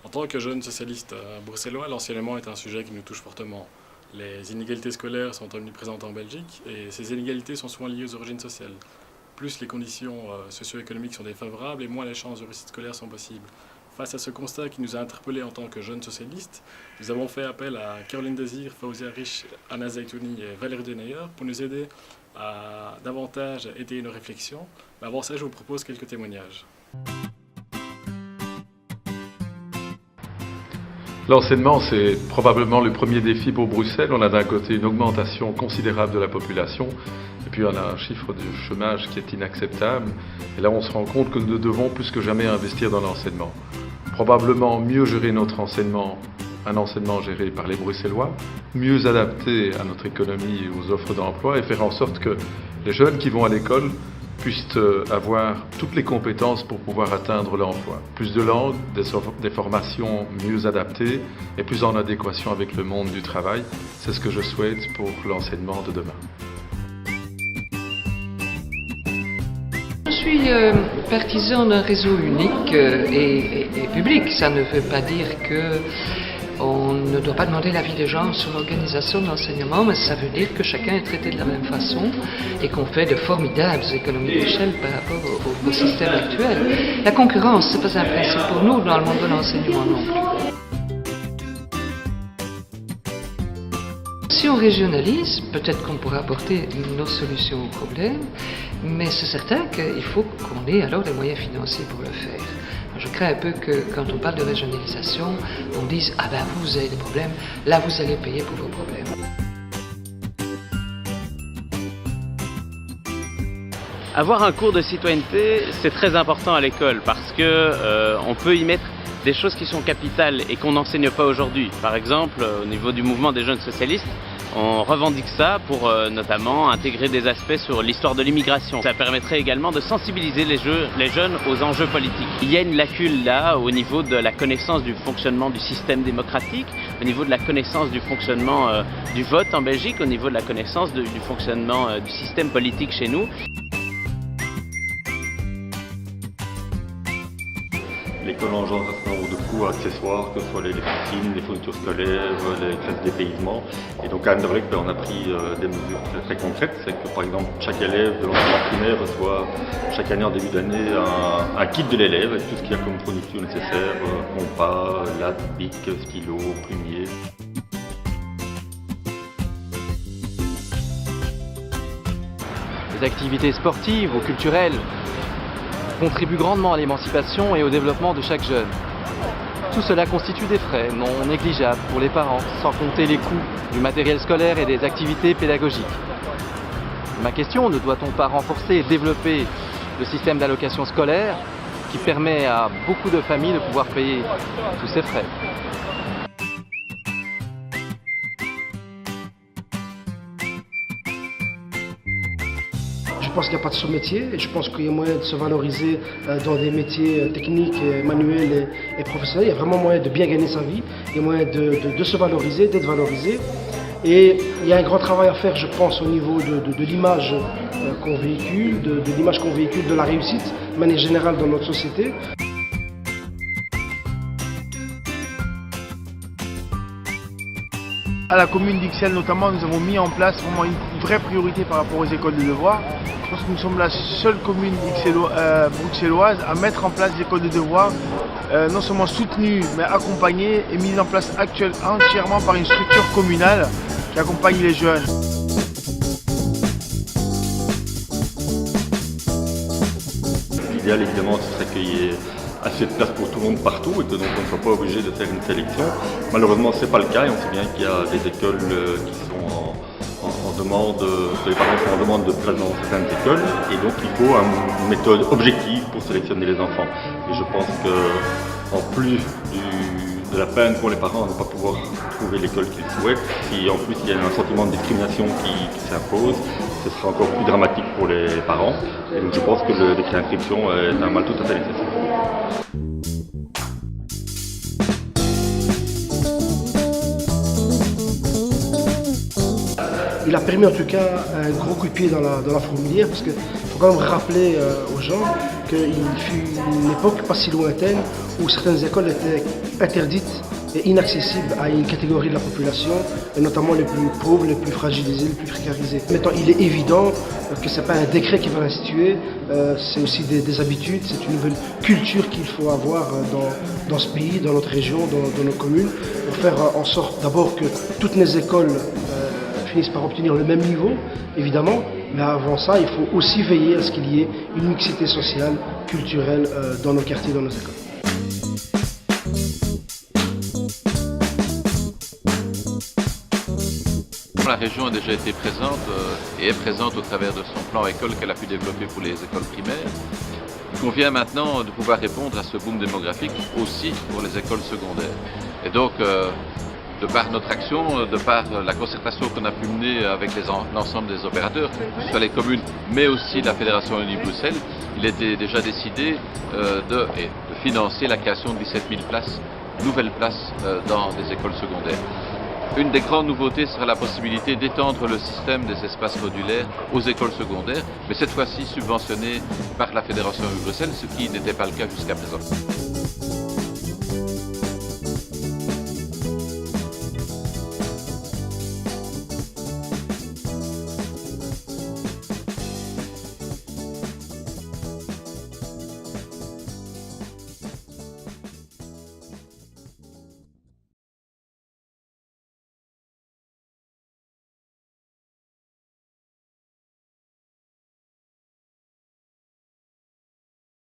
En tant que jeune socialiste bruxellois, l'enseignement est un sujet qui nous touche fortement. Les inégalités scolaires sont omniprésentes en Belgique et ces inégalités sont souvent liées aux origines sociales. Plus les conditions socio-économiques sont défavorables et moins les chances de réussite scolaire sont possibles. Face à ce constat qui nous a interpellés en tant que jeunes socialistes, nous avons fait appel à Caroline Désir, Faouzia Rich, Anna Zaitouni et Valérie Deneyer pour nous aider à davantage aider nos réflexions. Mais avant ça, je vous propose quelques témoignages. L'enseignement, c'est probablement le premier défi pour Bruxelles. On a d'un côté une augmentation considérable de la population, et puis on a un chiffre de chômage qui est inacceptable. Et là, on se rend compte que nous devons plus que jamais investir dans l'enseignement. Probablement mieux gérer notre enseignement, un enseignement géré par les Bruxellois, mieux adapté à notre économie et aux offres d'emploi, et faire en sorte que les jeunes qui vont à l'école puissent avoir toutes les compétences pour pouvoir atteindre l'emploi. Plus de langues, des formations mieux adaptées et plus en adéquation avec le monde du travail. C'est ce que je souhaite pour l'enseignement de demain. Je suis partisan d'un réseau unique et public. Ça ne veut pas dire qu'on ne doit pas demander l'avis des gens sur l'organisation de l'enseignement, mais ça veut dire que chacun est traité de la même façon et qu'on fait de formidables économies d'échelle par rapport au système actuel. La concurrence, ce n'est pas un principe pour nous dans le monde de l'enseignement non plus. Si on régionalise, peut-être qu'on pourra apporter nos solutions aux problèmes, mais c'est certain qu'il faut qu'on ait alors les moyens financiers pour le faire. Je crains un peu que quand on parle de régionalisation, on dise « Ah ben vous avez des problèmes, là vous allez payer pour vos problèmes ». Avoir un cours de citoyenneté, c'est très important à l'école parce que on peut y mettre des choses qui sont capitales et qu'on n'enseigne pas aujourd'hui. Par exemple, au niveau du mouvement des jeunes socialistes, on revendique ça pour notamment intégrer des aspects sur l'histoire de l'immigration. Ça permettrait également de sensibiliser les jeunes aux enjeux politiques. Il y a une lacune là au niveau de la connaissance du fonctionnement du système démocratique, au niveau de la connaissance du fonctionnement du vote en Belgique, au niveau de la connaissance du fonctionnement du système politique chez nous. L'école engendre un certain nombre de coûts accessoires, que ce soit les cantines, les fournitures scolaires, les classes d'épaysement. Et donc à Anderlecht, on a pris des mesures très concrètes. C'est que par exemple, chaque élève de l'enseignement primaire reçoit chaque année en début d'année un kit de l'élève avec tout ce qu'il y a comme fourniture nécessaire, compas, latte, bic, stylo, plumier. Les activités sportives ou culturelles contribue grandement à l'émancipation et au développement de chaque jeune. Tout cela constitue des frais non négligeables pour les parents, sans compter les coûts du matériel scolaire et des activités pédagogiques. Ma question, ne doit-on pas renforcer et développer le système d'allocation scolaire qui permet à beaucoup de familles de pouvoir payer tous ces frais ? Je pense qu'il n'y a pas de sous-métier et je pense qu'il y a moyen de se valoriser dans des métiers techniques, manuels et professionnels. Il y a vraiment moyen de bien gagner sa vie, il y a moyen de se valoriser, d'être valorisé. Et il y a un grand travail à faire, je pense, au niveau de l'image qu'on véhicule, de l'image qu'on véhicule de la réussite, de manière générale dans notre société. À la commune d'Ixelles notamment, nous avons mis en place vraiment une vraie priorité par rapport aux écoles de devoirs. Je pense que nous sommes la seule commune bruxelloise à mettre en place des écoles de devoirs, non seulement soutenues, mais accompagnées et mises en place entièrement par une structure communale qui accompagne les jeunes. L'idéal évidemment ce serait qu'il y ait assez de place pour tout le monde partout et que donc on ne soit pas obligé de faire une sélection. Malheureusement ce n'est pas le cas et on sait bien qu'il y a des écoles qui sont en demande, que les parents sont en demande de place dans certaines écoles et donc il faut une méthode objective pour sélectionner les enfants. Et je pense qu'en plus de la peine pour les parents à ne pas pouvoir trouver l'école qu'ils souhaitent, si en plus il y a un sentiment de discrimination qui s'impose, ce sera encore plus dramatique pour les parents. Et donc je pense que le décret d'inscription est un mal tout à fait nécessaire. Il a permis en tout cas un gros coup de pied dans la fourmilière parce qu'il faut quand même rappeler aux gens qu'il fut une époque pas si lointaine où certaines écoles étaient interdite et inaccessible à une catégorie de la population, et notamment les plus pauvres, les plus fragilisés, les plus précarisés. Maintenant, il est évident que ce n'est pas un décret qui va l'instituer, c'est aussi des habitudes, c'est une nouvelle culture qu'il faut avoir dans ce pays, dans notre région, dans nos communes, pour faire en sorte d'abord que toutes les écoles finissent par obtenir le même niveau, évidemment, mais avant ça, il faut aussi veiller à ce qu'il y ait une mixité sociale, culturelle dans nos quartiers, dans nos écoles. La région a déjà été présente et est présente au travers de son plan école qu'elle a pu développer pour les écoles primaires. Il convient maintenant de pouvoir répondre à ce boom démographique aussi pour les écoles secondaires. Et donc, de par notre action, de par la concertation qu'on a pu mener avec l'ensemble des opérateurs, que ce soit les communes, mais aussi la Fédération Wallonie-Bruxelles, il était déjà décidé de financer la création de 17 000 places, nouvelles places dans des écoles secondaires. Une des grandes nouveautés sera la possibilité d'étendre le système des espaces modulaires aux écoles secondaires, mais cette fois-ci subventionné par la Fédération Wallonie-Bruxelles, ce qui n'était pas le cas jusqu'à présent.